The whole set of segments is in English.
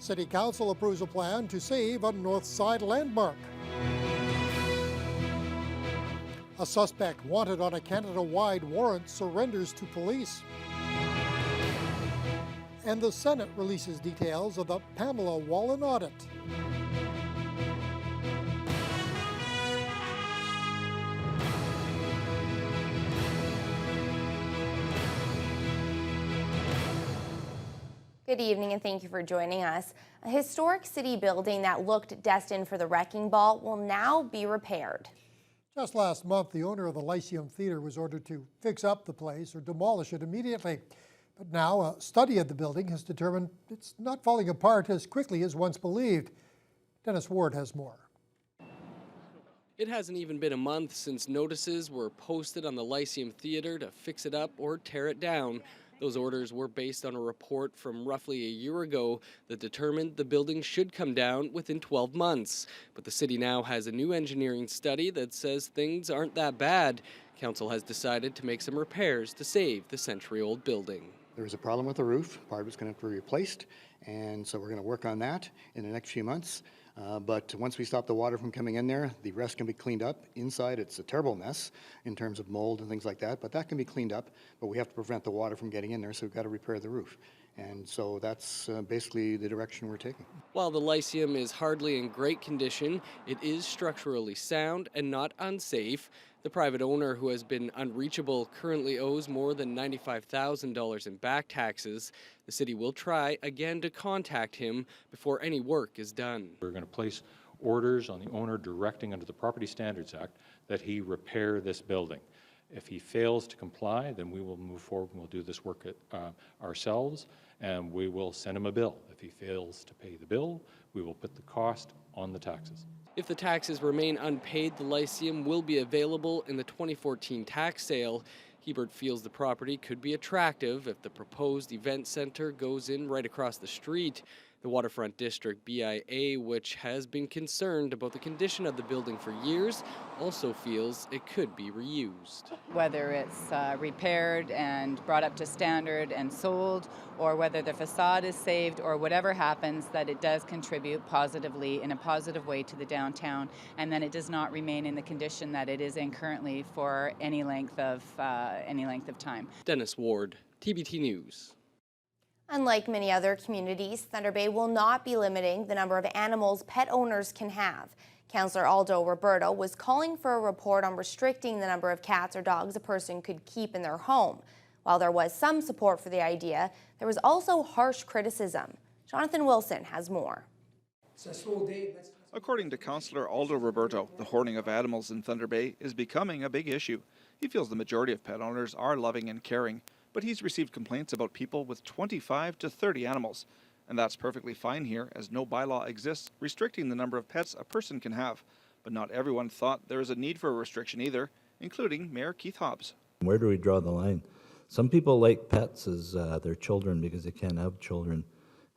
City Council approves a plan to save a North Side landmark. A suspect wanted on a Canada-wide warrant surrenders to police. And the Senate releases details of the Pamela Wallin audit. Good evening and thank you for joining us. A historic city building that looked destined for the wrecking ball will now be repaired. Just last month, the owner of the Lyceum Theatre was ordered to fix up the place or demolish it immediately. But now a study of the building has determined it's not falling apart as quickly as once believed. Dennis Ward has more. It hasn't even been a month since notices were posted on the Lyceum Theatre to fix it up or tear it down. Those orders were based on a report from roughly a year ago that determined the building should come down within 12 months. But the city now has a new engineering study that says things aren't that bad. Council has decided to make some repairs to save the century-old building. There was a problem with the roof. Part of it's going to have to be replaced, and so we're going to work on that in the next few months. But once we stop the water from coming in there, the rest can be cleaned up. Inside, it's a terrible mess in terms of mold and things like that, but that can be cleaned up. But we have to prevent the water from getting in there, so we've got to repair the roof. And so that's basically the direction we're taking. While the Lyceum is hardly in great condition, it is structurally sound and not unsafe. The private owner, who has been unreachable, currently owes more than $95,000 in back taxes. The city will try again to contact him before any work is done. We're going to place orders on the owner directing under the Property Standards Act that he repair this building. If he fails to comply, then we will move forward and we'll do this work ourselves, and we will send him a bill. If he fails to pay the bill, we will put the cost on the taxes. If the taxes remain unpaid, the Lyceum will be available in the 2014 tax sale. Hebert feels the property could be attractive if the proposed event center goes in right across the street. The Waterfront District BIA, which has been concerned about the condition of the building for years, also feels it could be reused. Whether it's repaired and brought up to standard and sold, or whether the facade is saved, or whatever happens, that it does contribute positively in a positive way to the downtown, and then it does not remain in the condition that it is in currently for any length of time. Dennis Ward, TBT News. Unlike many other communities, Thunder Bay will not be limiting the number of animals pet owners can have. Councillor Aldo Roberto was calling for a report on restricting the number of cats or dogs a person could keep in their home. While there was some support for the idea, there was also harsh criticism. Jonathan Wilson has more. According to Councillor Aldo Roberto, the hoarding of animals in Thunder Bay is becoming a big issue. He feels the majority of pet owners are loving and caring, but he's received complaints about people with 25 to 30 animals. And that's perfectly fine here, as no bylaw exists restricting the number of pets a person can have. But not everyone thought there is a need for a restriction either, including Mayor Keith Hobbs. Where do we draw the line? Some people like pets as their children because they can't have children.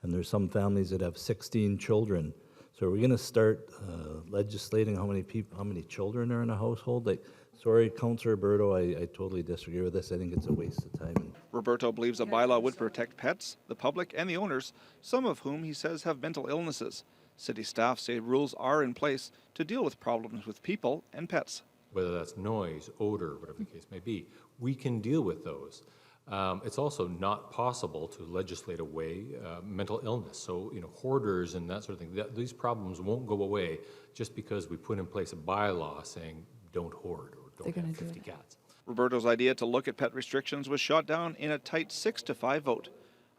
And there's some families that have 16 children. So are we going to start legislating how many children are in a household? Sorry, Councillor Roberto, I totally disagree with this. I think it's a waste of time. Roberto believes a bylaw would protect pets, the public, and the owners, some of whom he says have mental illnesses. City staff say rules are in place to deal with problems with people and pets. Whether that's noise, odor, whatever the case may be, we can deal with those. It's also not possible to legislate away mental illness. So, hoarders and that sort of thing, these problems won't go away just because we put in place a bylaw saying don't hoard or don't have 50 cats. Roberto's idea to look at pet restrictions was shot down in a tight 6-5 vote.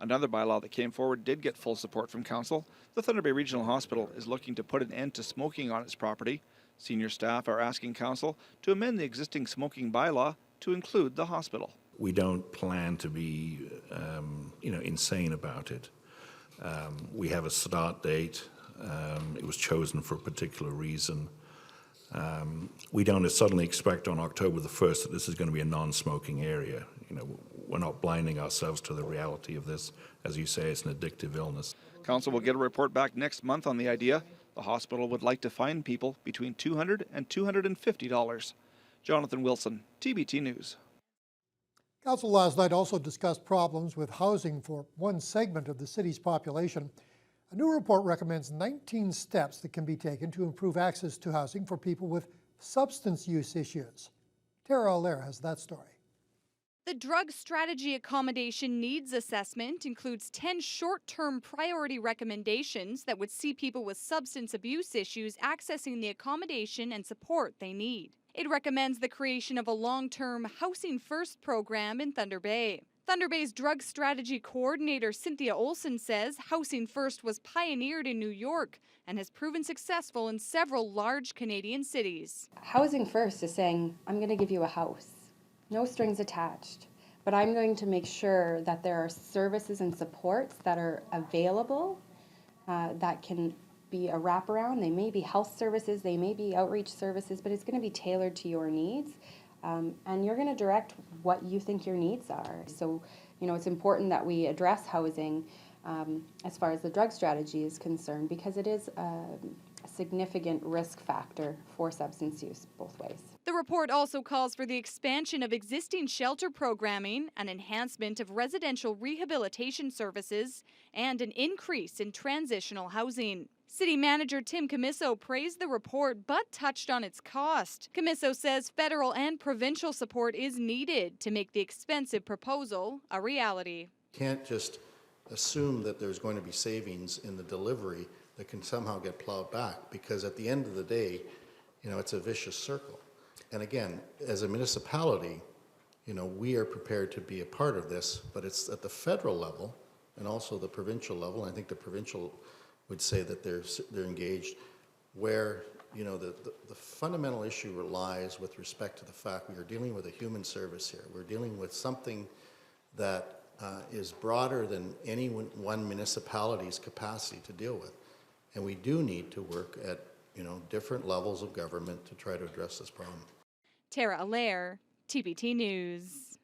Another bylaw that came forward did get full support from council. The Thunder Bay Regional Hospital is looking to put an end to smoking on its property. Senior staff are asking council to amend the existing smoking bylaw to include the hospital. We don't plan to be, insane about it. We have a start date. It was chosen for a particular reason. We don't suddenly expect on October the 1st that this is going to be a non-smoking area. We're not blinding ourselves to the reality of this. As you say, it's an addictive illness. Council will get a report back next month on the idea. The hospital would like to fine people between $200 and $250. Jonathan Wilson, TBT News. Council last night also discussed problems with housing for one segment of the city's population. A new report recommends 19 steps that can be taken to improve access to housing for people with substance use issues. Tara Allaire has that story. The Drug Strategy Accommodation Needs Assessment includes 10 short-term priority recommendations that would see people with substance abuse issues accessing the accommodation and support they need. It recommends the creation of a long-term Housing First program in Thunder Bay. Thunder Bay's Drug Strategy Coordinator Cynthia Olson says Housing First was pioneered in New York and has proven successful in several large Canadian cities. Housing First is saying, I'm going to give you a house, no strings attached, but I'm going to make sure that there are services and supports that are available that can be a wraparound. They may be health services, they may be outreach services, but it's going to be tailored to your needs. And you're going to direct what you think your needs are. So, it's important that we address housing as far as the drug strategy is concerned, because it is a significant risk factor for substance use both ways. The report also calls for the expansion of existing shelter programming, an enhancement of residential rehabilitation services, and an increase in transitional housing. City Manager Tim Camisso praised the report but touched on its cost. Camisso says federal and provincial support is needed to make the expensive proposal a reality. Can't just assume that there's going to be savings in the delivery that can somehow get plowed back, because at the end of the day, it's a vicious circle. And again, as a municipality, we are prepared to be a part of this, but it's at the federal level and also the provincial level. And I think the provincial would say that they're engaged, where the fundamental issue relies with respect to the fact we are dealing with a human service here. We're dealing with something that is broader than any one municipality's capacity to deal with, and we do need to work at different levels of government to try to address this problem. Tara Allaire, TBT News.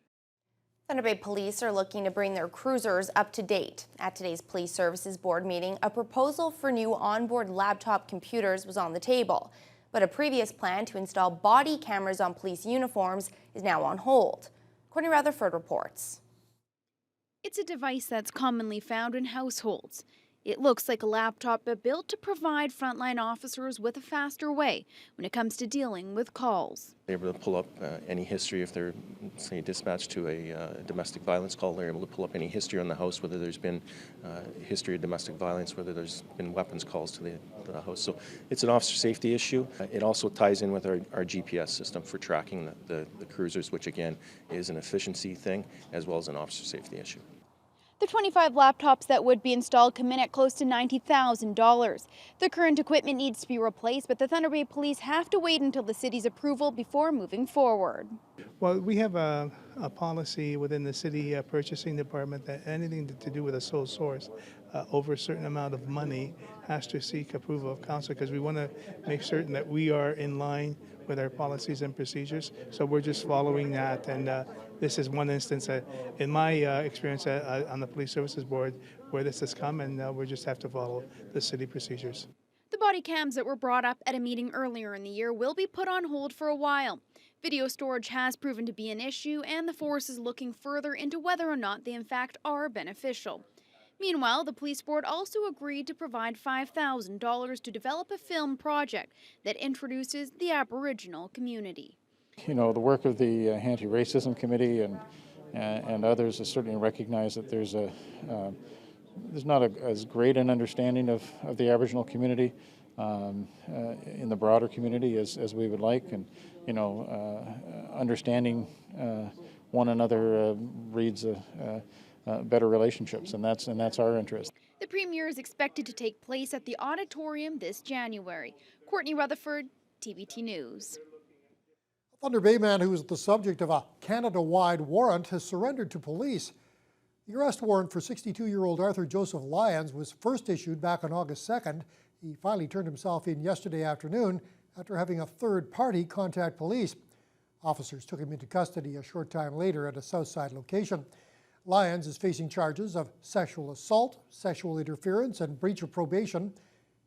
Thunder Bay Police are looking to bring their cruisers up to date. At today's Police Services Board meeting, a proposal for new onboard laptop computers was on the table, but a previous plan to install body cameras on police uniforms is now on hold. Courtney Rutherford reports. It's a device that's commonly found in households. It looks like a laptop, but built to provide frontline officers with a faster way when it comes to dealing with calls. They're able to pull up any history if they're, say, dispatched to a domestic violence call. They're able to pull up any history on the house, whether there's been history of domestic violence, whether there's been weapons calls to the house. So it's an officer safety issue. It also ties in with our GPS system for tracking the cruisers, which again is an efficiency thing as well as an officer safety issue. The 25 laptops that would be installed come in at close to $90,000. The current equipment needs to be replaced, but the Thunder Bay Police have to wait until the city's approval before moving forward. Well, we have a policy within the city purchasing department that anything to do with a sole source over a certain amount of money has to seek approval of council, because we want to make certain that we are in line with our policies and procedures. So we're just following that, and this is one instance in my experience on the Police Services Board where this has come, and we just have to follow the city procedures. The body cams that were brought up at a meeting earlier in the year will be put on hold for a while. Video storage has proven to be an issue, and the force is looking further into whether or not they in fact are beneficial. Meanwhile, the police board also agreed to provide $5,000 to develop a film project that introduces the Aboriginal community. The work of the Anti-Racism Committee and others has certainly recognized that there's not as great an understanding of the Aboriginal community in the broader community as we would like, and understanding one another breeds better relationships, and that's our interest. The premiere is expected to take place at the auditorium this January. Courtney Rutherford, TBT News. A Thunder Bay man who was the subject of a Canada-wide warrant has surrendered to police. The arrest warrant for 62-year-old Arthur Joseph Lyons was first issued back on August 2nd. He finally turned himself in yesterday afternoon after having a third party contact police. Officers took him into custody a short time later at a Southside location. Lyons is facing charges of sexual assault, sexual interference, and breach of probation.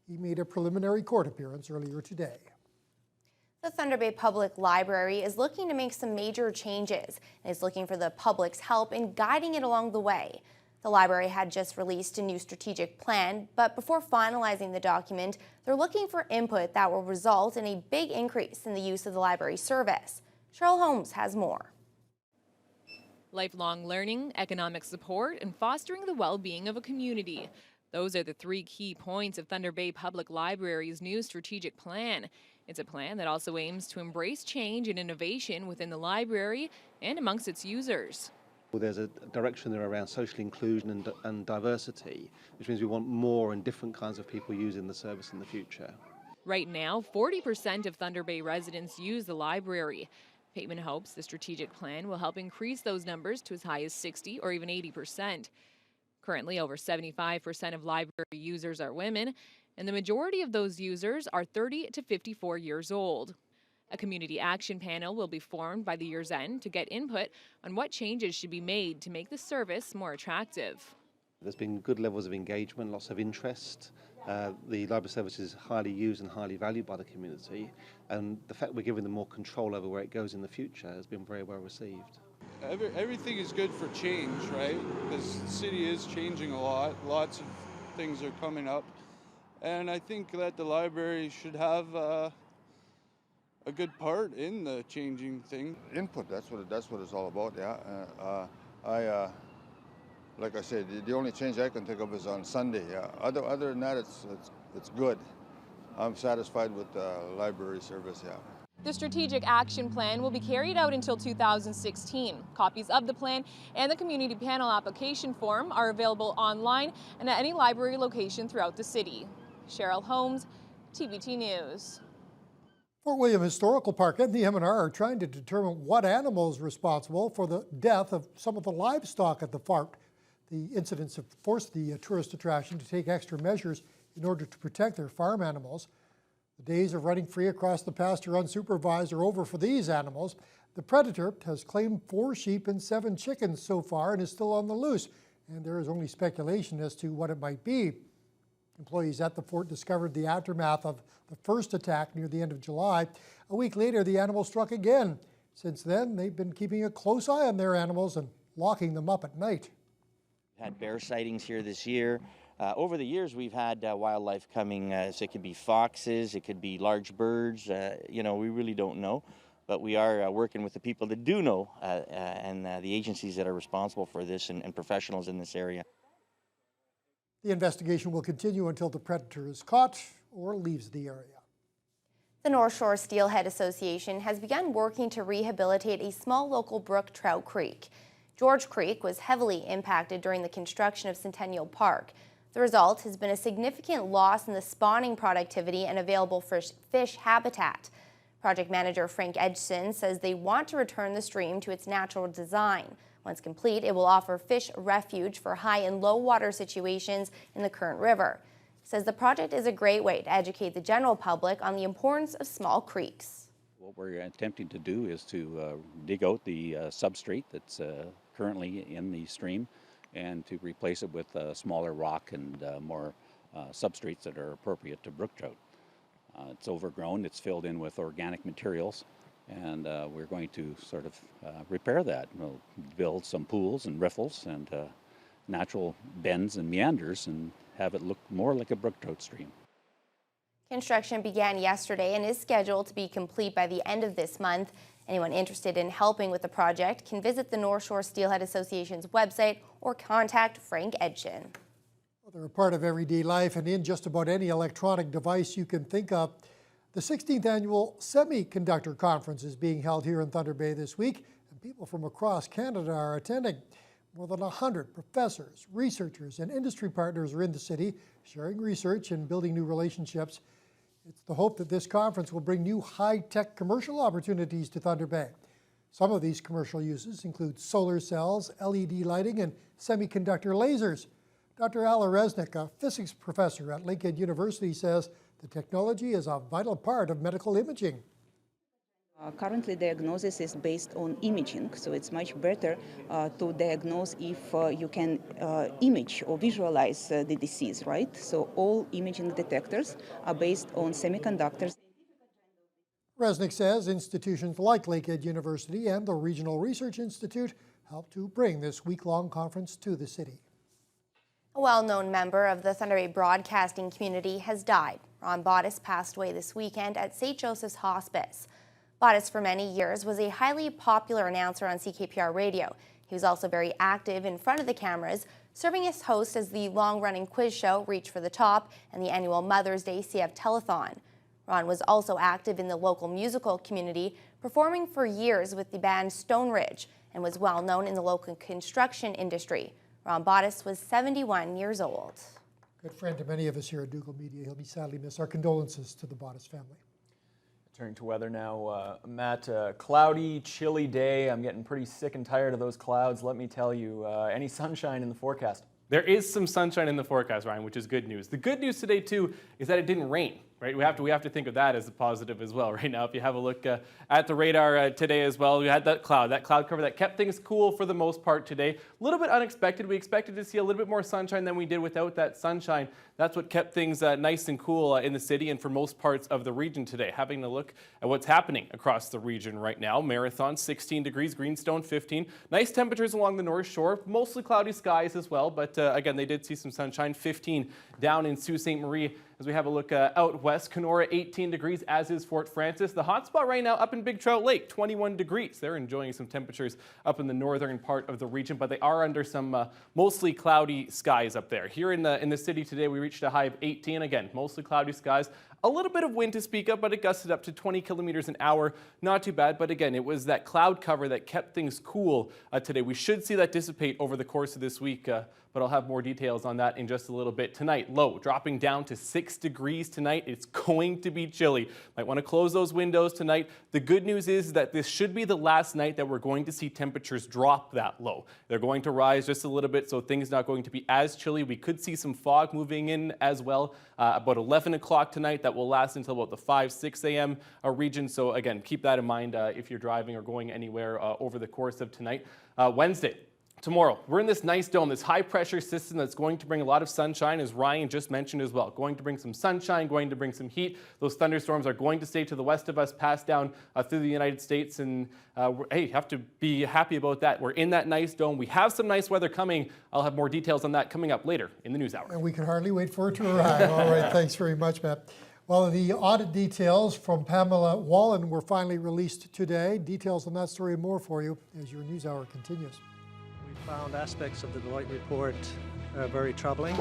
He made a preliminary court appearance earlier today. The Thunder Bay Public Library is looking to make some major changes and is looking for the public's help in guiding it along the way. The library had just released a new strategic plan, but before finalizing the document, they're looking for input that will result in a big increase in the use of the library service. Cheryl Holmes has more. Lifelong learning, economic support, and fostering the well-being of a community. Those are the three key points of Thunder Bay Public Library's new strategic plan. It's a plan that also aims to embrace change and innovation within the library and amongst its users. There's a direction there around social inclusion and diversity, which means we want more and different kinds of people using the service in the future. Right now, 40% of Thunder Bay residents use the library. Pateman hopes the strategic plan will help increase those numbers to as high as 60 or even 80%. Currently, over 75% of library users are women, and the majority of those users are 30 to 54 years old. A community action panel will be formed by the year's end to get input on what changes should be made to make the service more attractive. There's been good levels of engagement, lots of interest. The library service is highly used and highly valued by the community, and the fact we're giving them more control over where it goes in the future has been very well received. Everything is good for change, right? Because the city is changing a lot. Lots of things are coming up. And I think that the library should have a good part in the changing thing. Input, that's what it's all about, yeah. Like I said, the only change I can think of is on Sunday. Yeah. Other than that, it's good. I'm satisfied with the library service, yeah. The strategic action plan will be carried out until 2016. Copies of the plan and the community panel application form are available online and at any library location throughout the city. Cheryl Holmes, TVT News. Fort William Historical Park and the M&R are trying to determine what animal is responsible for the death of some of the livestock at the park. The incidents have forced the tourist attraction to take extra measures in order to protect their farm animals. The days of running free across the pasture unsupervised are over for these animals. The predator has claimed 4 sheep and 7 chickens so far and is still on the loose, and there is only speculation as to what it might be. Employees at the fort discovered the aftermath of the first attack near the end of July. A week later, the animal struck again. Since then, they've been keeping a close eye on their animals and locking them up at night. We've had bear sightings here this year. Over the years, we've had wildlife coming, so it could be foxes, it could be large birds, we really don't know. But we are working with the people that do know and the agencies that are responsible for this and professionals in this area. The investigation will continue until the predator is caught or leaves the area. The North Shore Steelhead Association has begun working to rehabilitate a small local brook, Trout Creek. George Creek was heavily impacted during the construction of Centennial Park. The result has been a significant loss in the spawning productivity and available fish habitat. Project manager Frank Edgson says they want to return the stream to its natural design. Once complete, it will offer fish refuge for high and low water situations in the current river. He says the project is a great way to educate the general public on the importance of small creeks. What we're attempting to do is to dig out the substrate that's currently in the stream and to replace it with smaller rock and more substrates that are appropriate to brook trout. It's overgrown, it's filled in with organic materials, and we're going to sort of repair that. We'll build some pools and riffles and natural bends and meanders and have it look more like a brook trout stream. Construction began yesterday and is scheduled to be complete by the end of this month. Anyone interested in helping with the project can visit the North Shore Steelhead Association's website or contact Frank Edgson. Well, they're a part of everyday life and in just about any electronic device you can think of. The 16th annual Semiconductor Conference is being held here in Thunder Bay this week, and people from across Canada are attending. More than 100 professors, researchers, and industry partners are in the city, sharing research and building new relationships. It's the hope that this conference will bring new high-tech commercial opportunities to Thunder Bay. Some of these commercial uses include solar cells, LED lighting, and semiconductor lasers. Dr. Alla Resnick, a physics professor at Lakehead University, says the technology is a vital part of medical imaging. Currently, diagnosis is based on imaging, so it's much better to diagnose if you can image or visualize the disease, right? So all imaging detectors are based on semiconductors. Resnick says institutions like Lakehead University and the Regional Research Institute help to bring this week-long conference to the city. A well-known member of the Thunder Bay broadcasting community has died. Ron Bottas passed away this weekend at St. Joseph's Hospice. Bottas for many years was a highly popular announcer on CKPR radio. He was also very active in front of the cameras, serving as host as the long-running quiz show Reach for the Top and the annual Mother's Day CF Telethon. Ron was also active in the local musical community, performing for years with the band Stone Ridge, and was well known in the local construction industry. Ron Bottas was 71 years old. Good friend to many of us here at Dougal Media. He'll be sadly missed. Our condolences to the Bottas family. Turning to weather now, Matt, cloudy, chilly day. I'm getting pretty sick and tired of those clouds, let me tell you. Any sunshine in the forecast? There is some sunshine in the forecast, Ryan, which is good news. The good news today, too, is that it didn't rain. Right? We have to think of that as a positive as well. Right now, if you have a look at the radar today as well, we had that cloud cover that kept things cool for the most part today. A little bit unexpected. We expected to see a little bit more sunshine than we did without that sunshine. That's what kept things nice and cool in the city and for most parts of the region today. Having a look at what's happening across the region right now. Marathon 16 degrees, Greenstone 15. Nice temperatures along the North Shore. Mostly cloudy skies as well, but again, they did see some sunshine. 15 down in Sault Ste. Marie. As we have a look out west, Kenora 18 degrees, as is Fort Frances. The hot spot right now up in Big Trout Lake, 21 degrees. They're enjoying some temperatures up in the northern part of the region, but they are under some mostly cloudy skies up there. Here in the city today, we reached a high of 18. Again, mostly cloudy skies. A little bit of wind to speak of, but it gusted up to 20 kilometers an hour. Not too bad, but again, it was that cloud cover that kept things cool today. We should see that dissipate over the course of this week, but I'll have more details on that in just a little bit. Tonight, low, dropping down to 6 degrees tonight. It's going to be chilly. Might want to close those windows tonight. The good news is that this should be the last night that we're going to see temperatures drop that low. They're going to rise just a little bit, so things not going to be as chilly. We could see some fog moving in as well about 11 o'clock tonight. That will last until about the 5-6 a.m. region. So again, keep that in mind if you're driving or going anywhere over the course of tonight. Wednesday. Tomorrow, we're in this nice dome, this high-pressure system that's going to bring a lot of sunshine, as Ryan just mentioned as well. Going to bring some sunshine, going to bring some heat. Those thunderstorms are going to stay to the west of us, pass down through the United States, and hey, have to be happy about that. We're in that nice dome. We have some nice weather coming. I'll have more details on that coming up later in the news hour. And we can hardly wait for it to arrive. All right, thanks very much, Matt. Well, the audit details from Pamela Wallen were finally released today. Details on that story and more for you as your news hour continues. We found aspects of the Deloitte report very troubling.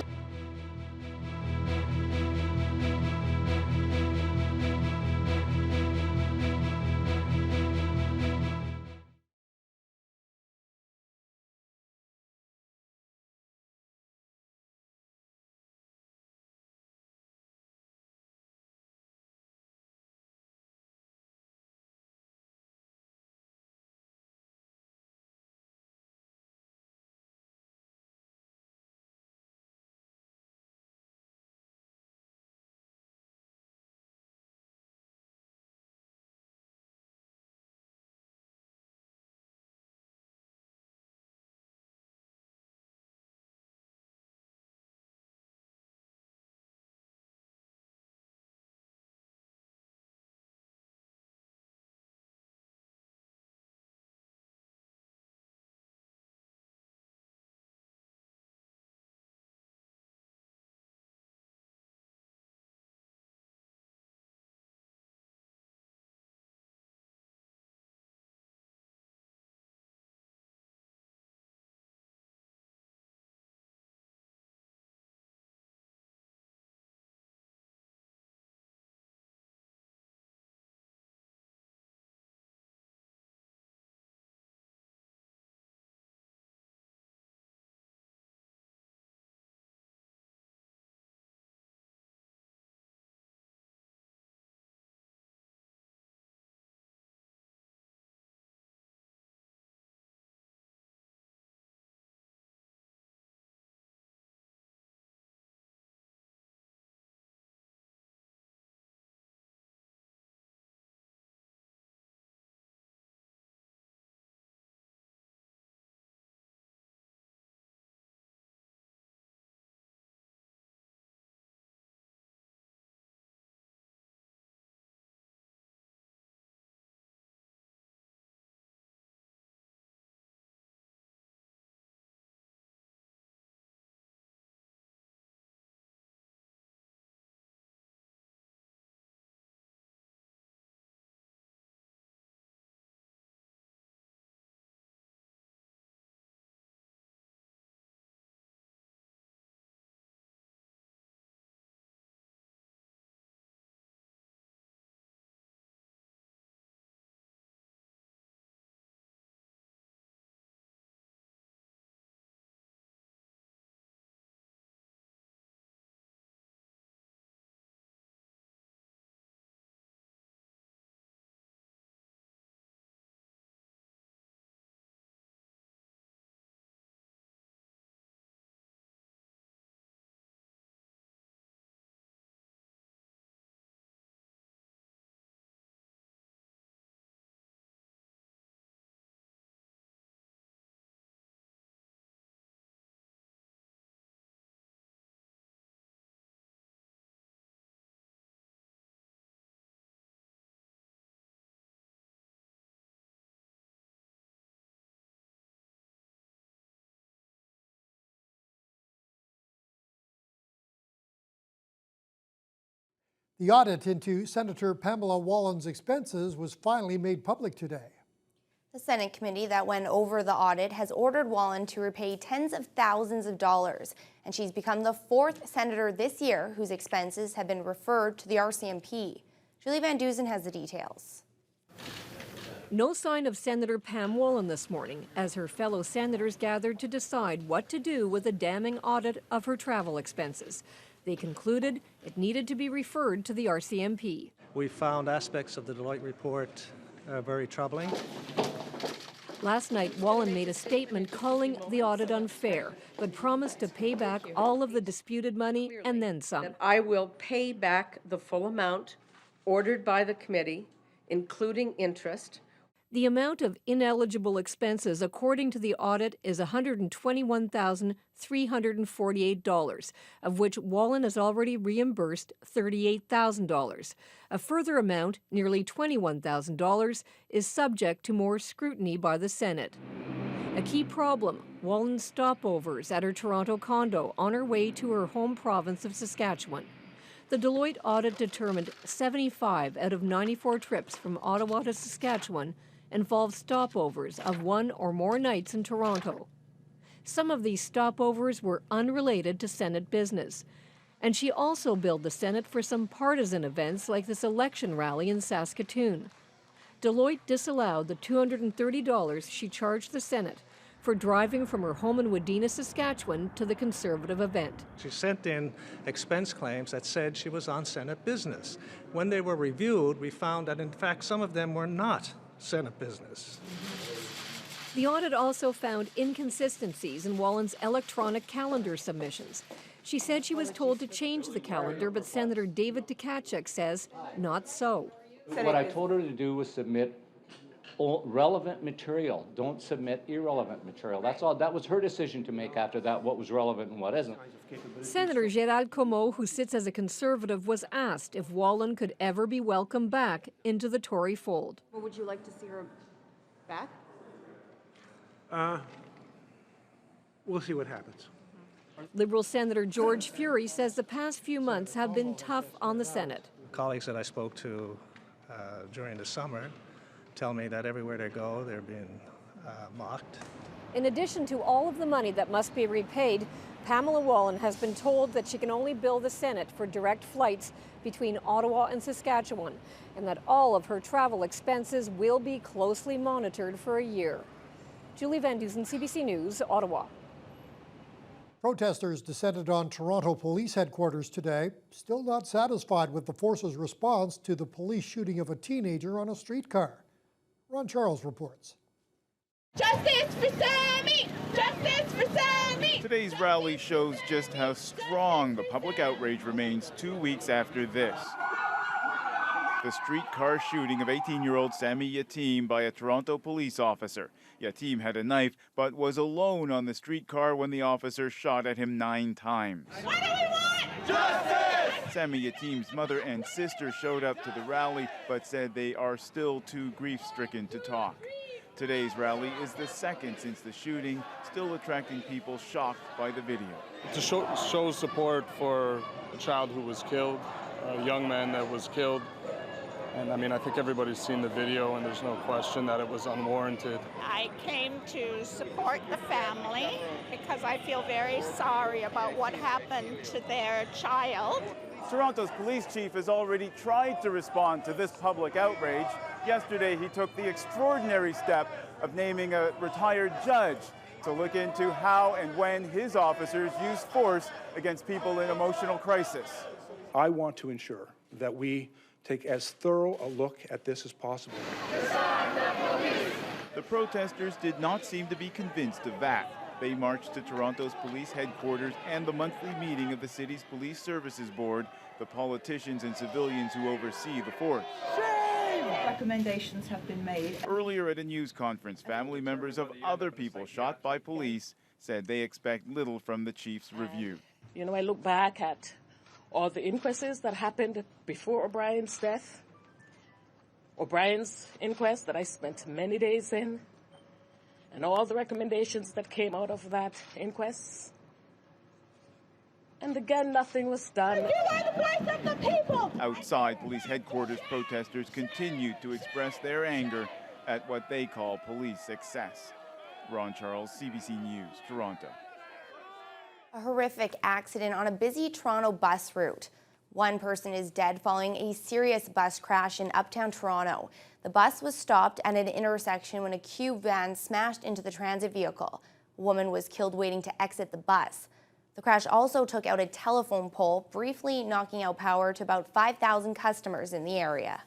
The audit into Senator Pamela Wallon's expenses was finally made public today. The Senate committee that went over the audit has ordered Wallon to repay tens of thousands of dollars, and she's become the 4th senator this year whose expenses have been referred to the RCMP. Julie Van Dusen has the details. No sign of Senator Pam Wallon this morning as her fellow senators gathered to decide what to do with a damning audit of her travel expenses. They concluded it needed to be referred to the RCMP. We found aspects of the Deloitte report very troubling. Last night, Wallon made a statement calling the audit unfair, but promised to pay back all of the disputed money and then some. I will pay back the full amount ordered by the committee, including interest. The amount of ineligible expenses, according to the audit, is $121,348, of which Wallon has already reimbursed $38,000. A further amount, nearly $21,000, is subject to more scrutiny by the Senate. A key problem, Wallon's stopovers at her Toronto condo on her way to her home province of Saskatchewan. The Deloitte audit determined 75 out of 94 trips from Ottawa to Saskatchewan involved stopovers of 1 or more nights in Toronto. Some of these stopovers were unrelated to Senate business. And she also billed the Senate for some partisan events like this election rally in Saskatoon. Deloitte disallowed the $230 she charged the Senate for driving from her home in Wadena, Saskatchewan to the Conservative event. She sent in expense claims that said she was on Senate business. When they were reviewed, we found that in fact some of them were not Senate business. The audit also found inconsistencies in Wallon's electronic calendar submissions. She said she was told to change the calendar, but Senator David Tkachuk says not so. What I told her to do was submit relevant material. Don't submit irrelevant material. That's all. That was her decision to make after that, what was relevant and what isn't. Senator Gérald Comeau, who sits as a Conservative, was asked if Wallon could ever be welcomed back into the Tory fold. Well, would you like to see her back? We'll see what happens. Liberal Senator George Fury says the past few months have been tough on the Senate. Colleagues that I spoke to during the summer tell me that everywhere they go, they're being mocked. In addition to all of the money that must be repaid, Pamela Wallon has been told that she can only bill the Senate for direct flights between Ottawa and Saskatchewan, and that all of her travel expenses will be closely monitored for a year. Julie Van Dusen, CBC News, Ottawa. Protesters descended on Toronto Police Headquarters today, still not satisfied with the force's response to the police shooting of a teenager on a streetcar. Ron Charles reports. Justice for Sammy! Justice for Sammy! Today's rally shows just how strong the public outrage remains 2 weeks after this. The streetcar shooting of 18-year-old Sammy Yatim by a Toronto police officer. Yatim had a knife, but was alone on the streetcar when the officer shot at him 9 times. What do we want? Justice! Sammy Yatim's mother and sister showed up to the rally, but said they are still too grief-stricken to talk. Today's rally is the second since the shooting, still attracting people shocked by the video. To show support for a child who was killed, a young man that was killed. And I mean, I think everybody's seen the video, and there's no question that it was unwarranted. I came to support the family because I feel very sorry about what happened to their child. Toronto's police chief has already tried to respond to this public outrage. Yesterday, he took the extraordinary step of naming a retired judge to look into how and when his officers use force against people in emotional crisis. I want to ensure that we take as thorough a look at this as possible. The protesters did not seem to be convinced of that. They marched to Toronto's police headquarters and the monthly meeting of the city's Police Services Board, the politicians and civilians who oversee the force. Recommendations have been made. Earlier at a news conference, family members of other people shot by police said they expect little from the chief's review. You know, I look back at all the inquests that happened before O'Brien's death, O'Brien's inquest that I spent many days in, and all the recommendations that came out of that inquest. And again, nothing was done. You are the voice of the people. Outside police headquarters, protesters continued to express their anger at what they call police excess. Ron Charles, CBC News, Toronto. A horrific accident on a busy Toronto bus route. One person is dead following a serious bus crash in uptown Toronto. The bus was stopped at an intersection when a cube van smashed into the transit vehicle. A woman was killed waiting to exit the bus. The crash also took out a telephone pole, briefly knocking out power to about 5,000 customers in the area.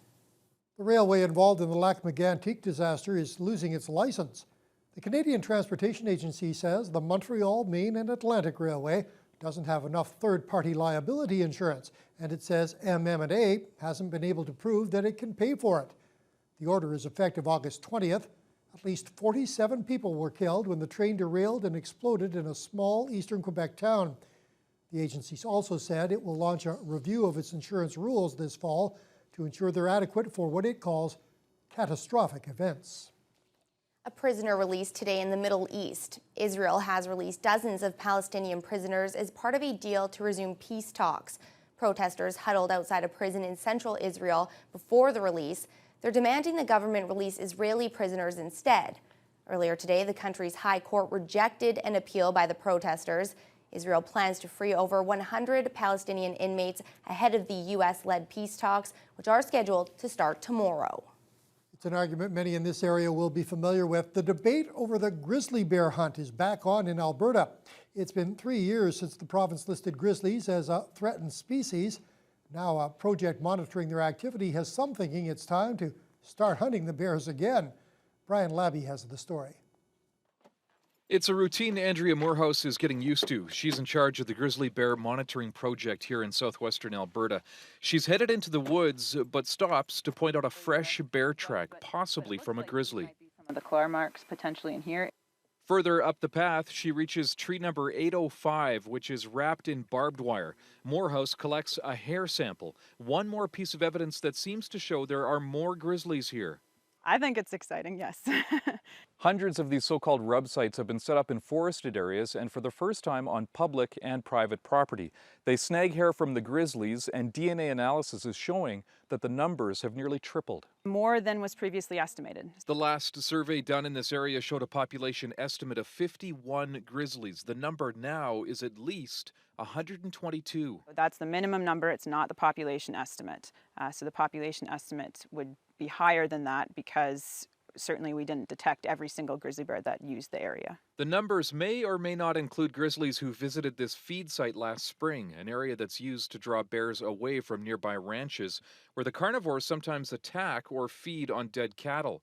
The railway involved in the Lac-Mégantic disaster is losing its license. The Canadian Transportation Agency says the Montreal, Maine and Atlantic Railway doesn't have enough third-party liability insurance, and it says MM&A hasn't been able to prove that it can pay for it. The order is effective August 20th. At least 47 people were killed when the train derailed and exploded in a small eastern Quebec town. The agency also said it will launch a review of its insurance rules this fall to ensure they're adequate for what it calls catastrophic events. A prisoner released today in the Middle East. Israel has released dozens of Palestinian prisoners as part of a deal to resume peace talks. Protesters huddled outside a prison in central Israel before the release. They're demanding the government release Israeli prisoners instead. Earlier today, the country's high court rejected an appeal by the protesters. Israel plans to free over 100 Palestinian inmates ahead of the U.S.-led peace talks, which are scheduled to start tomorrow. It's an argument many in this area will be familiar with. The debate over the grizzly bear hunt is back on in Alberta. It's been 3 years since the province listed grizzlies as a threatened species. Now a project monitoring their activity has some thinking it's time to start hunting the bears again. Brian Labby has the story. It's a routine Andrea Moorhouse is getting used to. She's in charge of the grizzly bear monitoring project here in southwestern Alberta. She's headed into the woods, but stops to point out a fresh bear track, possibly from a grizzly. Some of the claw marks potentially in here. Further up the path, she reaches tree number 805, which is wrapped in barbed wire. Moorhouse collects a hair sample, one more piece of evidence that seems to show there are more grizzlies here. I think it's exciting, yes. Hundreds of these so-called rub sites have been set up in forested areas and for the first time on public and private property. They snag hair from the grizzlies, and DNA analysis is showing that the numbers have nearly tripled. More than was previously estimated. The last survey done in this area showed a population estimate of 51 grizzlies. The number now is at least 122. That's the minimum number. It's not the population estimate. So the population estimate would be higher than that because certainly we didn't detect every single grizzly bear that used the area. The numbers may or may not include grizzlies who visited this feed site last spring, an area that's used to draw bears away from nearby ranches, where the carnivores sometimes attack or feed on dead cattle.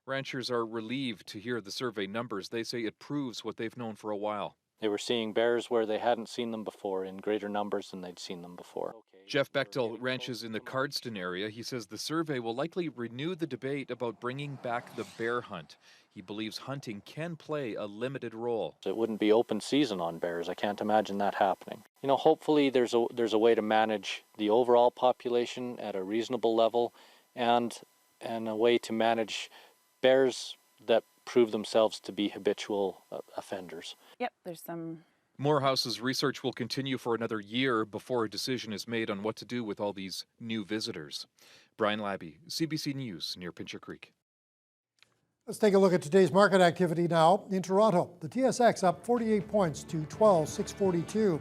Ranchers are relieved to hear the survey numbers. They say it proves what they've known for a while. They were seeing bears where they hadn't seen them before in greater numbers than they'd seen them before. Jeff Bechtel ranches in the Cardston area. He says the survey will likely renew the debate about bringing back the bear hunt. He believes hunting can play a limited role. It wouldn't be open season on bears. I can't imagine that happening. You know, hopefully there's a way to manage the overall population at a reasonable level and a way to manage bears that prove themselves to be habitual offenders. Yep, there's some. Moorhouse's research will continue for another year before a decision is made on what to do with all these new visitors. Brian Labby, CBC News, near Pincher Creek. Let's take a look at today's market activity now. In Toronto, the TSX up 48 points to 12,642.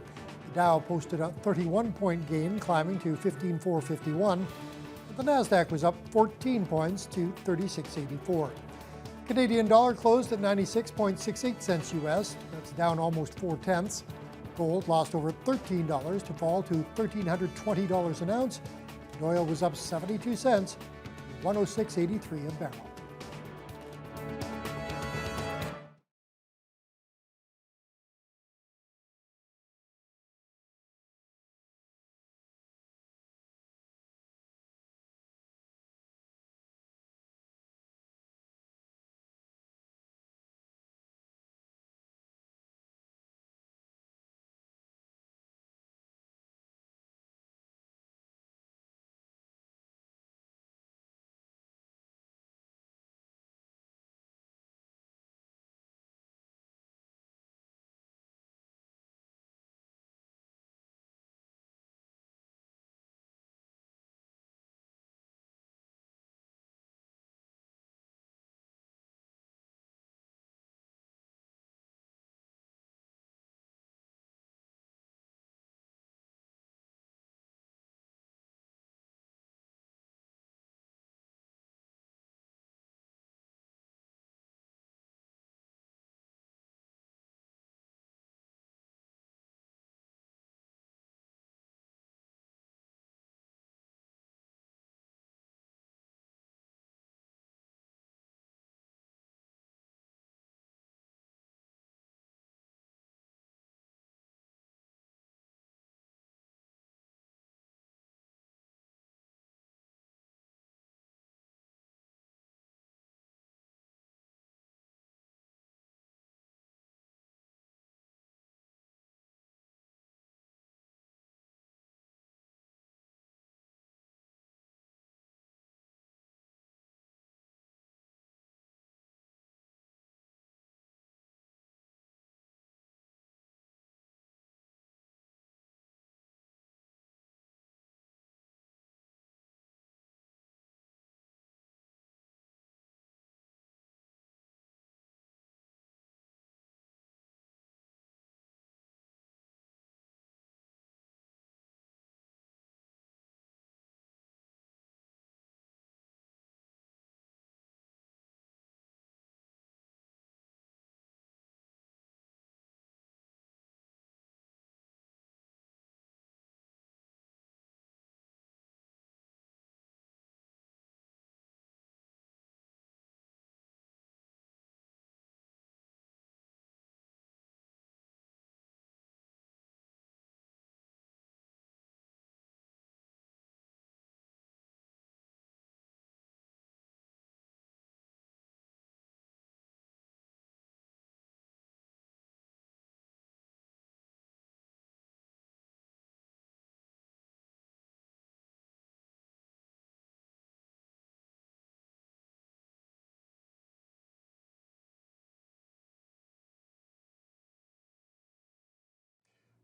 The Dow posted a 31-point gain, climbing to 15,451. The Nasdaq was up 14 points to 3684. Canadian dollar closed at 96.68 cents U.S. That's down almost 4/10. Gold lost over $13 to fall to $1,320 an ounce. And oil was up 72 cents, 106.83 a barrel.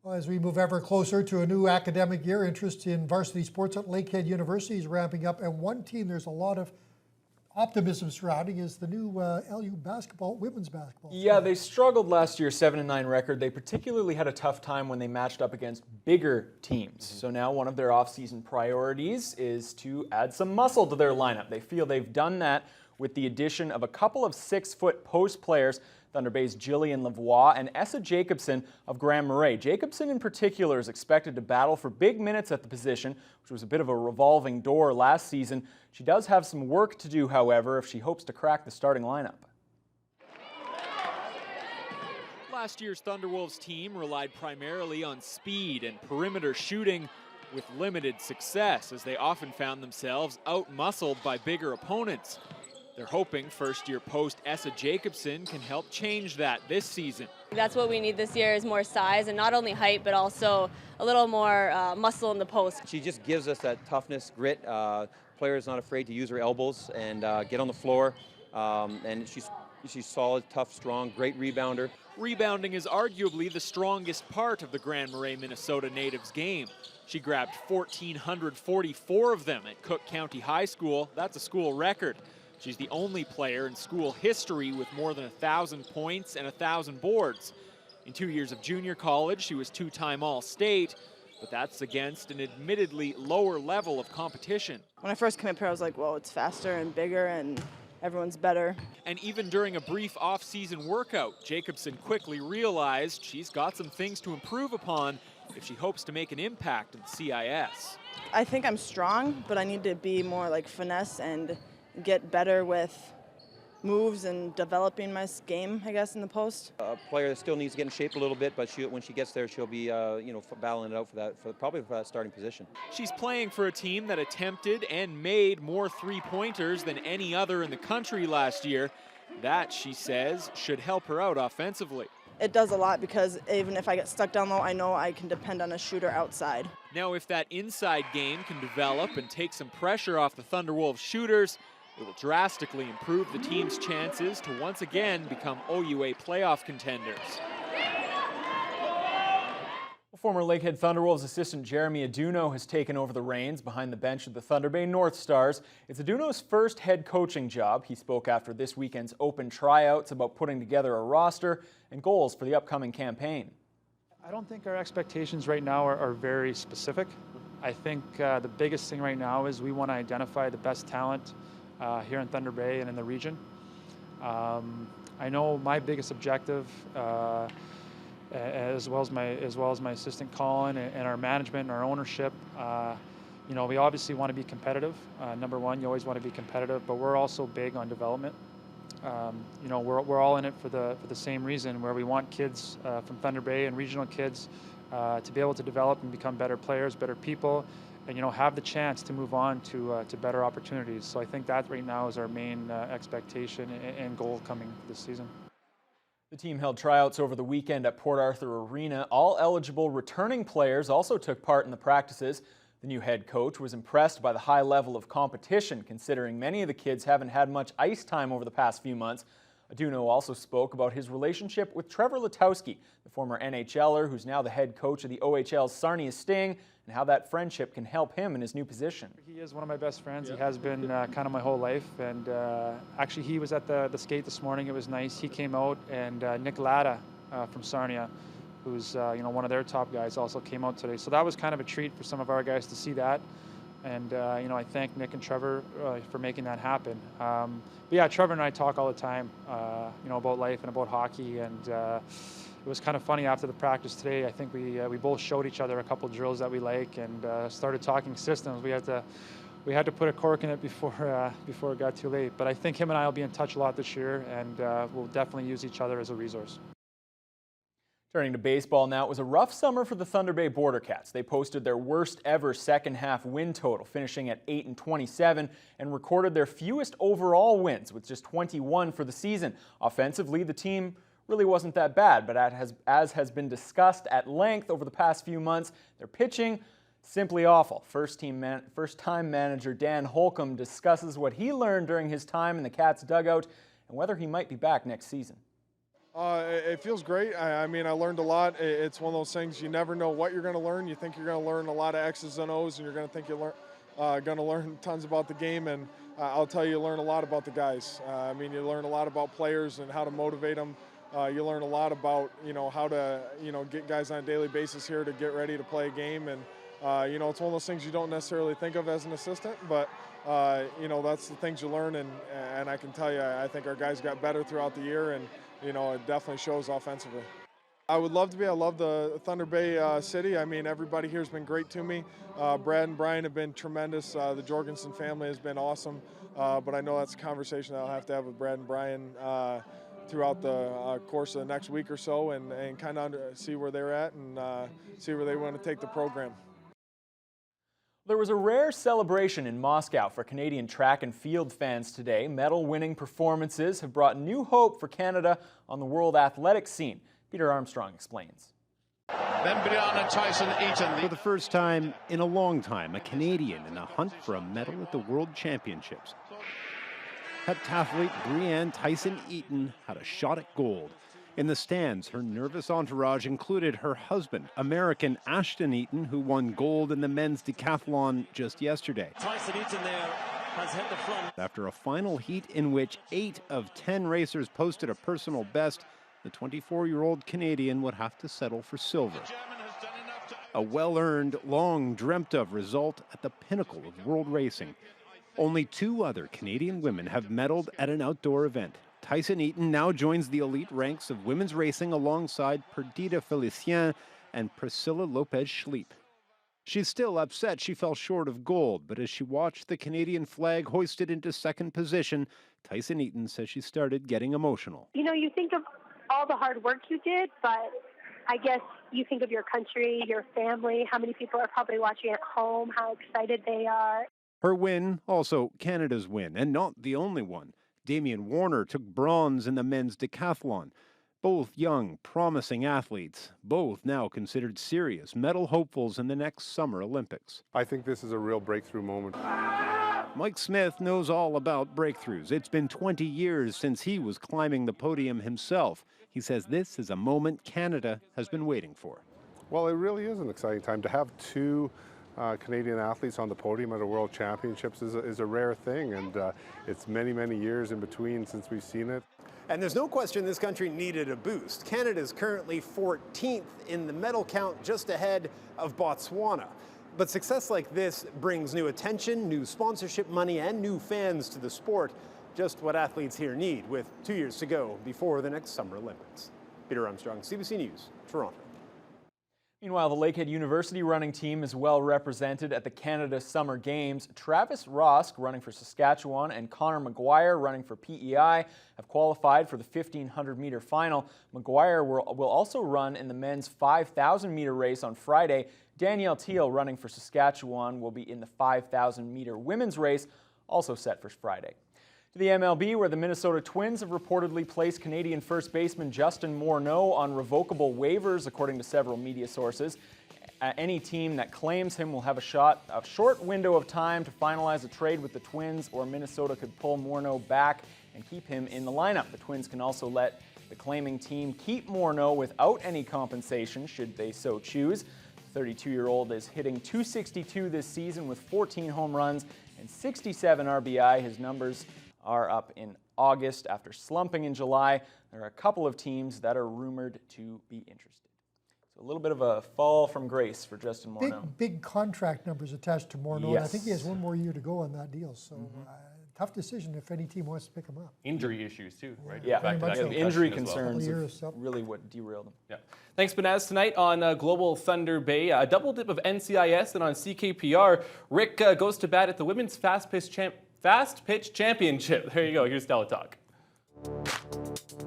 Well, as we move ever closer to a new academic year, interest in varsity sports at Lakehead University is ramping up, and one team there's a lot of optimism surrounding is the new LU basketball, women's basketball. Yeah, they struggled last year, 7-9 record. They particularly had a tough time when they matched up against bigger teams. So now one of their offseason priorities is to add some muscle to their lineup. They feel they've done that with the addition of a couple of 6-foot post players, Thunder Bay's Jillian Lavoie and Essa Jacobson of Grand Marais. Jacobson in particular is expected to battle for big minutes at the position, which was a bit of a revolving door last season. She does have some work to do, however, if she hopes to crack the starting lineup. Last year's Thunderwolves team relied primarily on speed and perimeter shooting with limited success, as they often found themselves out-muscled by bigger opponents. They're hoping first-year post Essa Jacobson can help change that this season. That's what we need this year, is more size, and not only height, but also a little more muscle in the post. She just gives us that toughness, grit. Players not afraid to use her elbows and get on the floor. And she's solid, tough, strong, great rebounder. Rebounding is arguably the strongest part of the Grand Marais, Minnesota natives game. She grabbed 1,444 of them at Cook County High School. That's a school record. She's the only player in school history with more than 1,000 points and 1,000 boards. In 2 years of junior college, she was two-time All-State, but that's against an admittedly lower level of competition. When I first came up here, I was like, whoa, it's faster and bigger and everyone's better. And even during a brief off-season workout, Jacobson quickly realized she's got some things to improve upon if she hopes to make an impact at the CIS. I think I'm strong, but I need to be more like finesse and get better with moves and developing my game, I guess, in the post. A player that still needs to get in shape a little bit, but when she gets there, she'll be, battling it out probably for that starting position. She's playing for a team that attempted and made more three-pointers than any other in the country last year. That, she says, should help her out offensively. It does a lot, because even if I get stuck down low, I know I can depend on a shooter outside. Now, if that inside game can develop and take some pressure off the Thunderwolves shooters, it will drastically improve the team's chances to once again become OUA playoff contenders. Former Lakehead Thunderwolves assistant Jeremy Aduno has taken over the reins behind the bench of the Thunder Bay North Stars. It's Aduno's first head coaching job. He spoke after this weekend's open tryouts about putting together a roster and goals for the upcoming campaign. I don't think our expectations right now are very specific. I think the biggest thing right now is we want to identify the best talent here in Thunder Bay and in the region. I know my biggest objective, as well as my assistant Colin and our management and our ownership, we obviously want to be competitive. Number one, you always want to be competitive, but we're also big on development. We're all in it for the same reason, where we want kids from Thunder Bay and regional kids to be able to develop and become better players, better people, and have the chance to move on to better opportunities. So I think that right now is our main expectation and goal coming this season. The team held tryouts over the weekend at Port Arthur Arena. All eligible returning players also took part in the practices. The new head coach was impressed by the high level of competition, considering many of the kids haven't had much ice time over the past few months. Aduno also spoke about his relationship with Trevor Letowski, the former NHLer who's now the head coach of the OHL's Sarnia Sting, and how that friendship can help him in his new position. He is one of my best friends. He has been kind of my whole life. And actually, he was at the skate this morning. It was nice. He came out, and Nick Latta from Sarnia, who's one of their top guys, also came out today. So that was kind of a treat for some of our guys to see that. And I thank Nick and Trevor for making that happen. But yeah, Trevor and I talk all the time, about life and about hockey. And it was kind of funny after the practice today. I think we both showed each other a couple of drills that we like and started talking systems. We had to put a cork in it before it got too late. But I think him and I will be in touch a lot this year, and we'll definitely use each other as a resource. Turning to baseball now, it was a rough summer for the Thunder Bay Border Cats. They posted their worst ever second half win total, finishing at 8-27, and recorded their fewest overall wins with just 21 for the season. Offensively, the team really wasn't that bad, but as has been discussed at length over the past few months, their pitching simply awful. First-time manager Dan Holcomb discusses what he learned during his time in the Cats dugout and whether he might be back next season. It feels great. I mean, I learned a lot. It's one of those things you never know what you're going to learn. You think you're going to learn a lot of X's and O's, and you're going to think you're going to learn tons about the game. And I'll tell you learn a lot about the guys. I mean, you learn a lot about players and how to motivate them. You learn a lot about, how to, get guys on a daily basis here to get ready to play a game. And, it's one of those things you don't necessarily think of as an assistant, but, that's the things you learn. And I can tell you, I think our guys got better throughout the year, and, it definitely shows offensively. I would love to be. I love the Thunder Bay city. I mean, everybody here has been great to me. Brad and Brian have been tremendous. The Jorgensen family has been awesome. But I know that's a conversation I'll have to have with Brad and Brian throughout the course of the next week or so, and kind of see where they're at and see where they want to take the program. There was a rare celebration in Moscow for Canadian track and field fans today. Medal-winning performances have brought new hope for Canada on the world athletics scene. Peter Armstrong explains. Then Brianna Tyson-Eaton. For the first time in a long time, a Canadian in a hunt for a medal at the World Championships. Heptathlete Brianne Tyson-Eaton had a shot at gold. In the stands, her nervous entourage included her husband, American Ashton Eaton, who won gold in the men's decathlon just yesterday. Tyson-Eaton there has hit the front. After a final heat in which 8 of 10 racers posted a personal best, the 24-year-old Canadian would have to settle for silver. A well-earned, long-dreamt-of result at the pinnacle of world racing. Only 2 other Canadian women have medaled at an outdoor event. Tyson-Eaton now joins the elite ranks of women's racing alongside Perdita Felicien and Priscilla Lopez-Schleep. She's still upset she fell short of gold, but as she watched the Canadian flag hoisted into second position, Tyson-Eaton says she started getting emotional. You think of all the hard work you did, but I guess you think of your country, your family, how many people are probably watching at home, how excited they are. Her win, also Canada's win, and not the only one. Damian Warner took bronze in the men's decathlon. Both young, promising athletes, both now considered serious medal hopefuls in the next Summer Olympics. I think this is a real breakthrough moment. Mike Smith knows all about breakthroughs. It's been 20 years since he was climbing the podium himself. He says this is a moment Canada has been waiting for. Well, it really is an exciting time to have 2 Canadian athletes on the podium at a World Championships is a rare thing, and it's many, many years in between since we've seen it. And there's no question this country needed a boost. Canada's currently 14th in the medal count, just ahead of Botswana. But success like this brings new attention, new sponsorship money, and new fans to the sport. Just what athletes here need, with 2 years to go before the next Summer Olympics. Peter Armstrong, CBC News, Toronto. Meanwhile, the Lakehead University running team is well represented at the Canada Summer Games. Travis Rosk, running for Saskatchewan, and Connor McGuire, running for PEI, have qualified for the 1,500-meter final. McGuire will also run in the men's 5,000-meter race on Friday. Danielle Teal, running for Saskatchewan, will be in the 5,000-meter women's race, also set for Friday. To the MLB, where the Minnesota Twins have reportedly placed Canadian first baseman Justin Morneau on revocable waivers, according to several media sources. Any team that claims him will have a short window of time to finalize a trade with the Twins, or Minnesota could pull Morneau back and keep him in the lineup. The Twins can also let the claiming team keep Morneau without any compensation, should they so choose. The 32-year-old is hitting .262 this season with 14 home runs and 67 RBI. His numbers are up in August after slumping in July. There are a couple of teams that are rumored to be interested. So a little bit of a fall from grace for Justin Morneau. Big contract numbers attached to Morneau. Yes. And I think he has 1 more year to go on that deal. So tough decision if any team wants to pick him up. Injury issues too, right? Yeah, injury concerns are really what derailed him. Yeah. Thanks, Banaz. Tonight on Global Thunder Bay, a double dip of NCIS and on CKPR. Rick goes to bat at the Women's Fast Pitch Championship. There you go. Here's Stella Talk.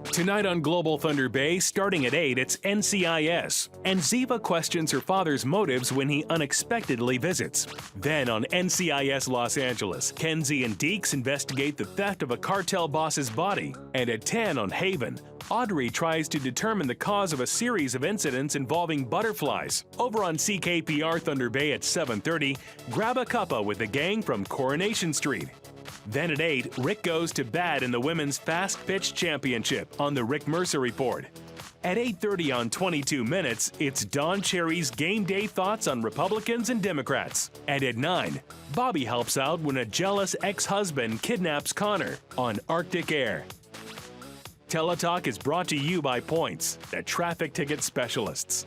Tonight on Global Thunder Bay, starting at 8, it's NCIS. And Ziva questions her father's motives when he unexpectedly visits. Then on NCIS Los Angeles, Kenzie and Deeks investigate the theft of a cartel boss's body. And at 10 on Haven, Audrey tries to determine the cause of a series of incidents involving butterflies. Over on CKPR Thunder Bay at 7:30, grab a cuppa with the gang from Coronation Street. Then at 8, Rick goes to bat in the Women's Fast Pitch Championship on the Rick Mercer Report. At 8:30 on 22 Minutes, it's Don Cherry's Game Day Thoughts on Republicans and Democrats. And at 9, Bobby helps out when a jealous ex-husband kidnaps Connor on Arctic Air. Teletalk is brought to you by Points, the traffic ticket specialists.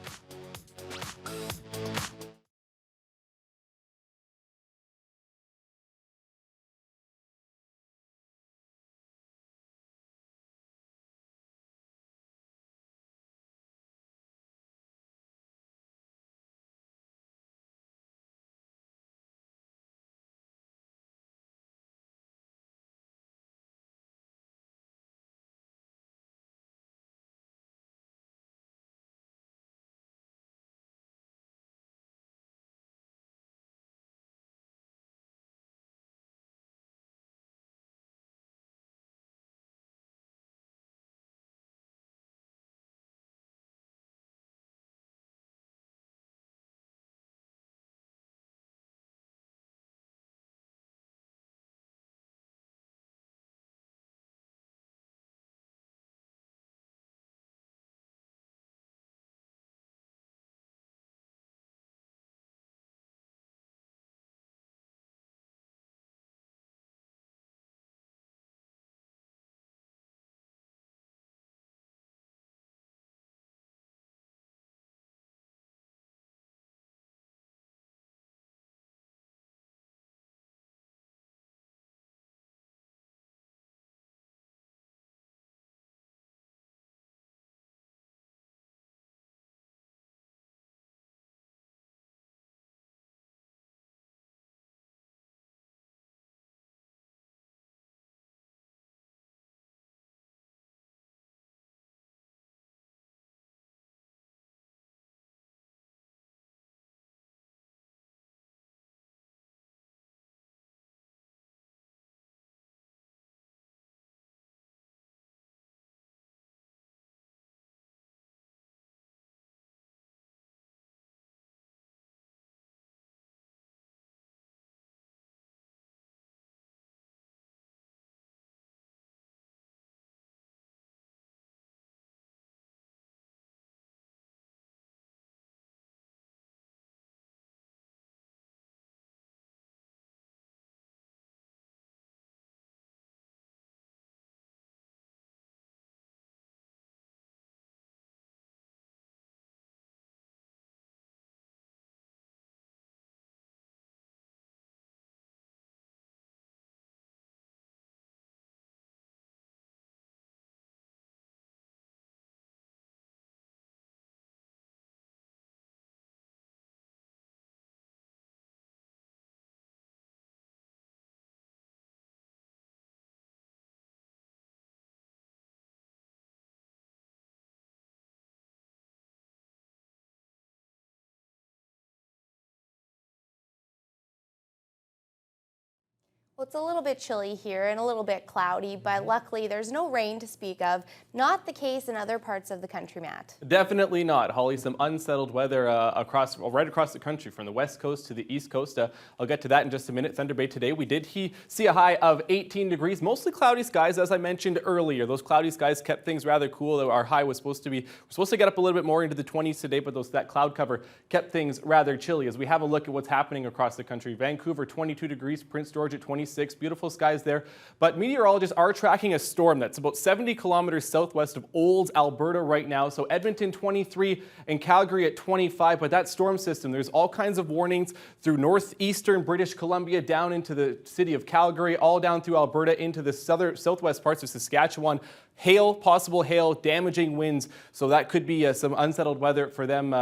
Well, it's a little bit chilly here and a little bit cloudy, but luckily there's no rain to speak of. Not the case in other parts of the country, Matt. Definitely not, Holly. Some unsettled weather right across the country, from the west coast to the east coast. I'll get to that in just a minute. Thunder Bay today, we did see a high of 18 degrees. Mostly cloudy skies, as I mentioned earlier. Those cloudy skies kept things rather cool. Our high was supposed to get up a little bit more into the 20s today, but that cloud cover kept things rather chilly. As we have a look at what's happening across the country, Vancouver 22 degrees, Prince George at 26. Beautiful skies there. But meteorologists are tracking a storm that's about 70 kilometers southwest of Olds, Alberta right now. So Edmonton 23 and Calgary at 25. But that storm system, there's all kinds of warnings through northeastern British Columbia down into the city of Calgary, all down through Alberta into the southwest parts of Saskatchewan. Hail, possible hail, damaging winds. So that could be some unsettled weather for them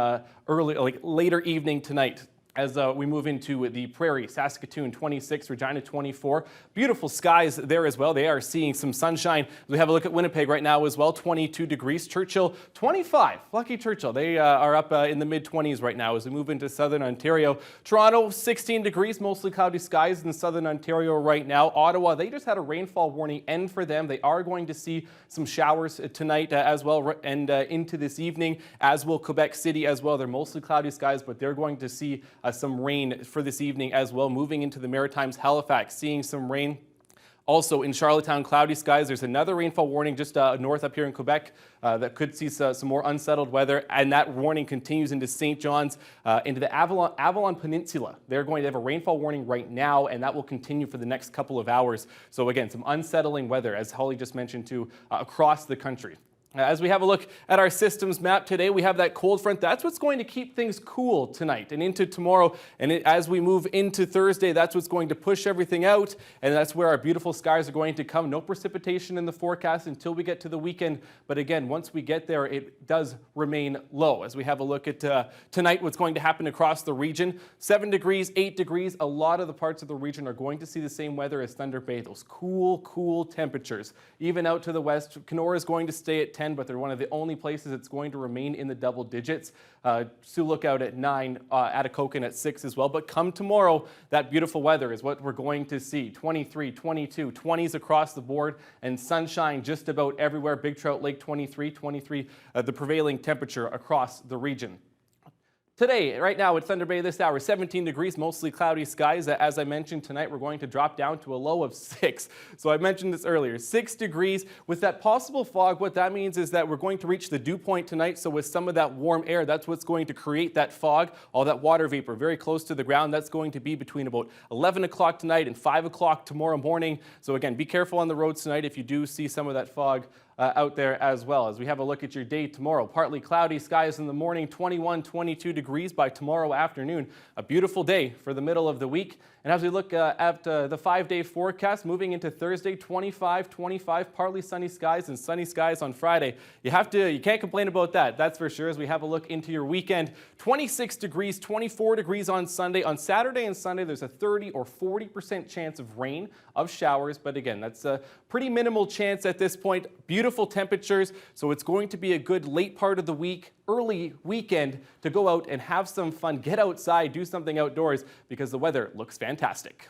later evening tonight. As we move into the Prairie, Saskatoon 26, Regina 24. Beautiful skies there as well. They are seeing some sunshine. We have a look at Winnipeg right now as well, 22 degrees. Churchill 25. Lucky Churchill. They are up in the mid-20s right now as we move into southern Ontario. Toronto 16 degrees, mostly cloudy skies in southern Ontario right now. Ottawa, they just had a rainfall warning end for them. They are going to see some showers tonight as well and into this evening, as will Quebec City as well. They're mostly cloudy skies, but they're going to see some rain for this evening as well. Moving into the Maritimes, Halifax seeing some rain. Also in Charlottetown, cloudy skies. There's another rainfall warning just north up here in Quebec that could see some more unsettled weather, and that warning continues into St. John's, into the Avalon Peninsula. They're going to have a rainfall warning right now, and that will continue for the next couple of hours. So again, some unsettling weather, as Holly just mentioned, too, across the country. As we have a look at our systems map today, we have that cold front. That's what's going to keep things cool tonight and into tomorrow. And as we move into Thursday, that's what's going to push everything out. And that's where our beautiful skies are going to come. No precipitation in the forecast until we get to the weekend. But again, once we get there, it does remain low. As we have a look at tonight, what's going to happen across the region. 7 degrees, 8 degrees. A lot of the parts of the region are going to see the same weather as Thunder Bay. Those cool temperatures. Even out to the west, Kenora is going to stay at 10, but they're one of the only places it's going to remain in the double digits. Sioux Lookout at 9, Atikokan at 6 as well. But come tomorrow, that beautiful weather is what we're going to see. 23, 22, 20s across the board, and sunshine just about everywhere. Big Trout Lake 23, the prevailing temperature across the region. Today, right now at Thunder Bay this hour, 17 degrees, mostly cloudy skies. As I mentioned, tonight we're going to drop down to a low of 6. So I mentioned this earlier, 6 degrees. With that possible fog, what that means is that we're going to reach the dew point tonight. So with some of that warm air, that's what's going to create that fog, all that water vapor very close to the ground. That's going to be between about 11 o'clock tonight and 5 o'clock tomorrow morning. So again, be careful on the roads tonight if you do see some of that fog out there as well. As we have a look at your day tomorrow, partly cloudy skies in the morning, 21, 22 degrees by tomorrow afternoon. A beautiful day for the middle of the week. And as we look at the 5-day forecast, moving into Thursday, 25, partly sunny skies and sunny skies on Friday. You can't complain about that, that's for sure. As we have a look into your weekend, 26 degrees, 24 degrees on Sunday. On Saturday and Sunday, there's a 30 or 40% chance of rain, of showers. But again, that's a pretty minimal chance at this point. Beautiful temperatures, so it's going to be a good late part of the week, early weekend to go out and have some fun, get outside, do something outdoors because the weather looks fantastic.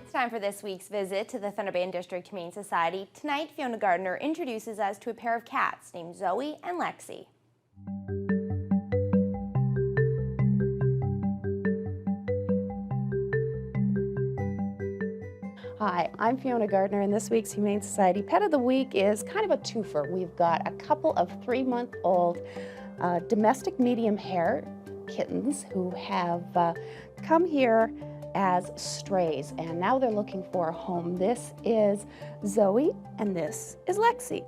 It's time for this week's visit to the Thunder Bay and District Humane Society. Tonight, Fiona Gardner introduces us to a pair of cats named Zoe and Lexi. Hi, I'm Fiona Gardner, and this week's Humane Society Pet of the Week is kind of a twofer. We've got a couple of 3-month-old domestic medium hair kittens who have come here as strays, and now they're looking for a home. This is Zoe, and this is Lexi.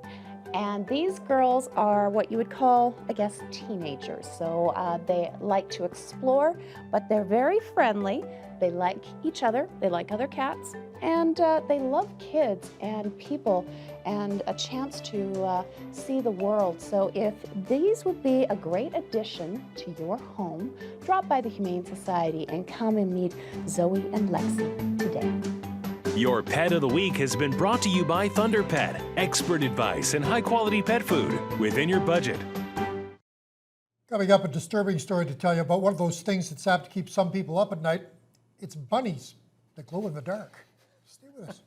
And these girls are what you would call, I guess, teenagers. So they like to explore, but they're very friendly. They like each other, they like other cats, and they love kids and people and a chance to see the world. So if these would be a great addition to your home, drop by the Humane Society and come and meet Zoe and Lexi today. Your Pet of the Week has been brought to you by Thunder Pet. Expert advice and high-quality pet food within your budget. Coming up, a disturbing story to tell you about one of those things that's apt to keep some people up at night. It's bunnies that glow in the dark. Stay with us.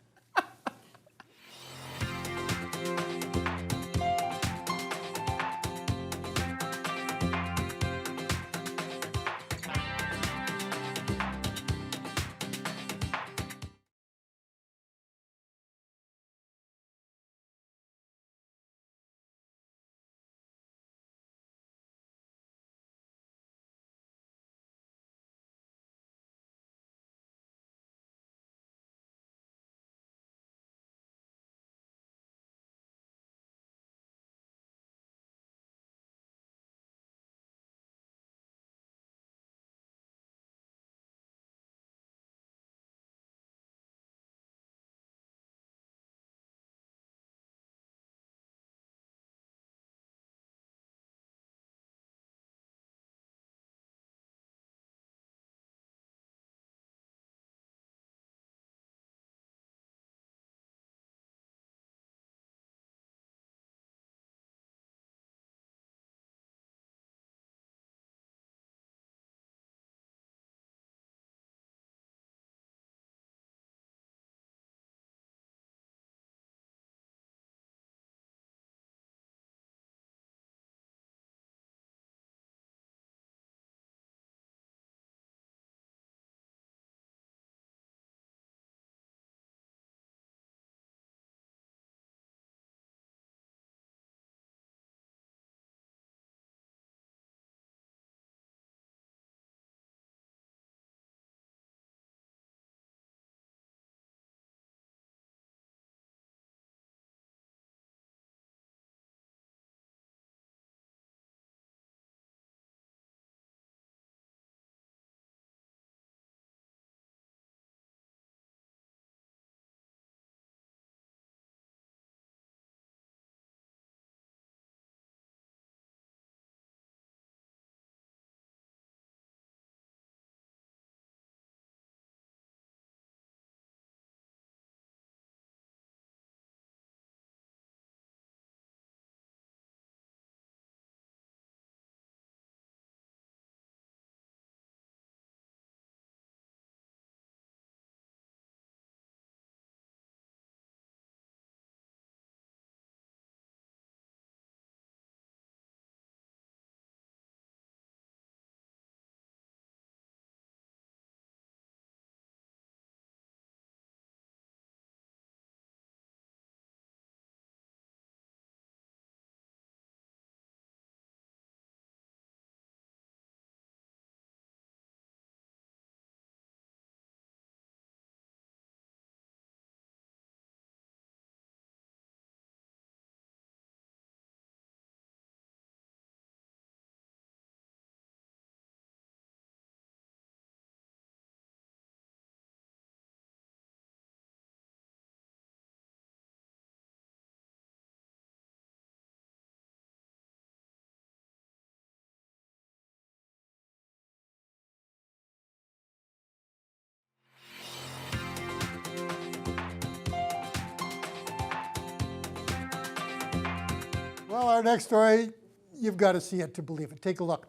Well, our next story, you've got to see it to believe it. Take a look.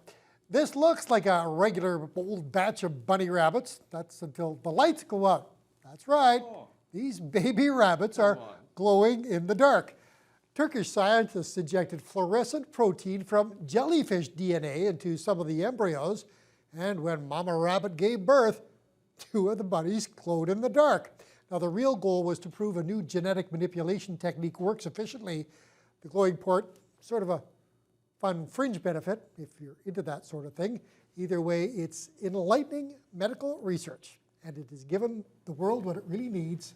This looks like a regular old batch of bunny rabbits. That's until the lights go out. That's right. These baby rabbits are glowing in the dark. Turkish scientists injected fluorescent protein from jellyfish DNA into some of the embryos, and when Mama Rabbit gave birth, 2 of the bunnies glowed in the dark. Now, the real goal was to prove a new genetic manipulation technique works efficiently. The glowing port, sort of a fun fringe benefit if you're into that sort of thing. Either way, it's enlightening medical research, and it has given the world what it really needs.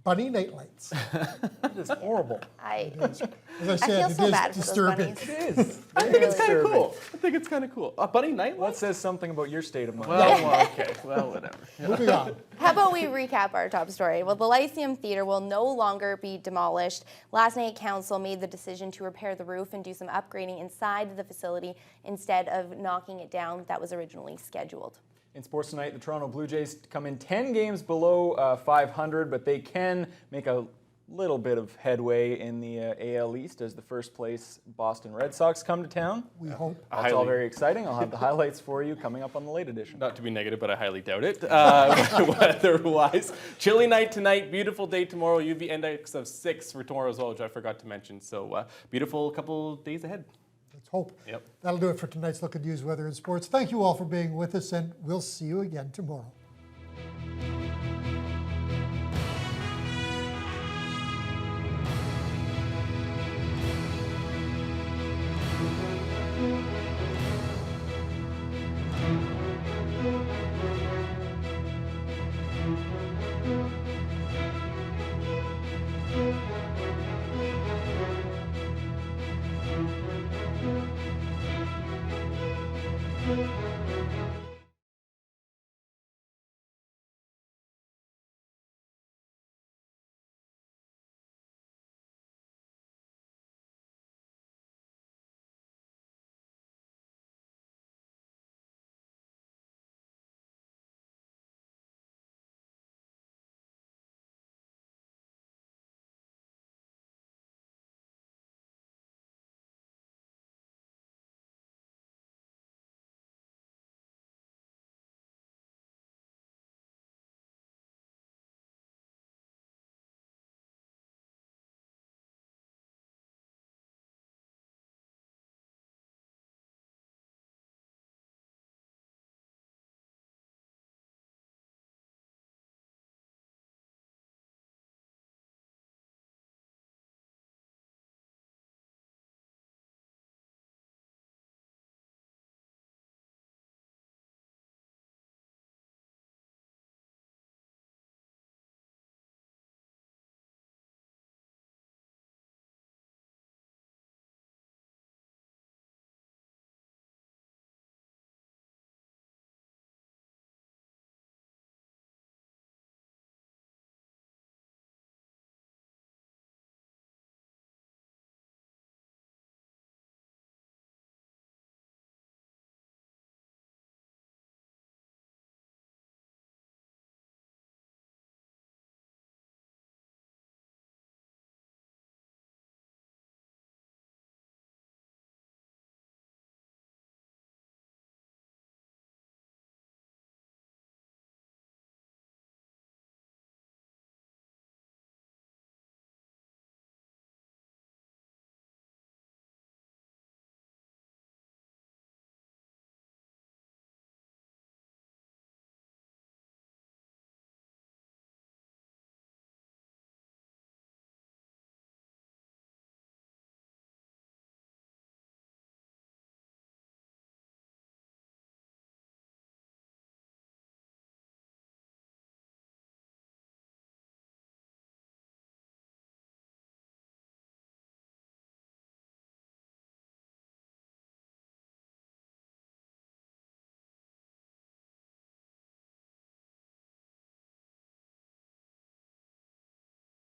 Bunny nightlights. That is horrible. As I I said, feel it so is bad for those disturbing. bunnies. It is. I think it's kind of cool. I think it's kind of cool. A bunny night? That says something about your state of mind. Well, okay. Well, whatever. Moving on. How about we recap our top story? Well, the Lyceum Theatre will no longer be demolished. Last night, Council made the decision to repair the roof and do some upgrading inside the facility instead of knocking it down that was originally scheduled. In sports tonight, the Toronto Blue Jays come in 10 games below 500, but they can make a little bit of headway in the AL East as the first place Boston Red Sox come to town. We hope. That's all very exciting. I'll have the highlights for you coming up on the late edition. Not to be negative, but I highly doubt it. Weather-wise, chilly night tonight, beautiful day tomorrow. UV index of 6 for tomorrow as well, which I forgot to mention. So beautiful couple days ahead. Let's hope. Yep. That'll do it for tonight's Look at News, Weather, and Sports. Thank you all for being with us, and we'll see you again tomorrow.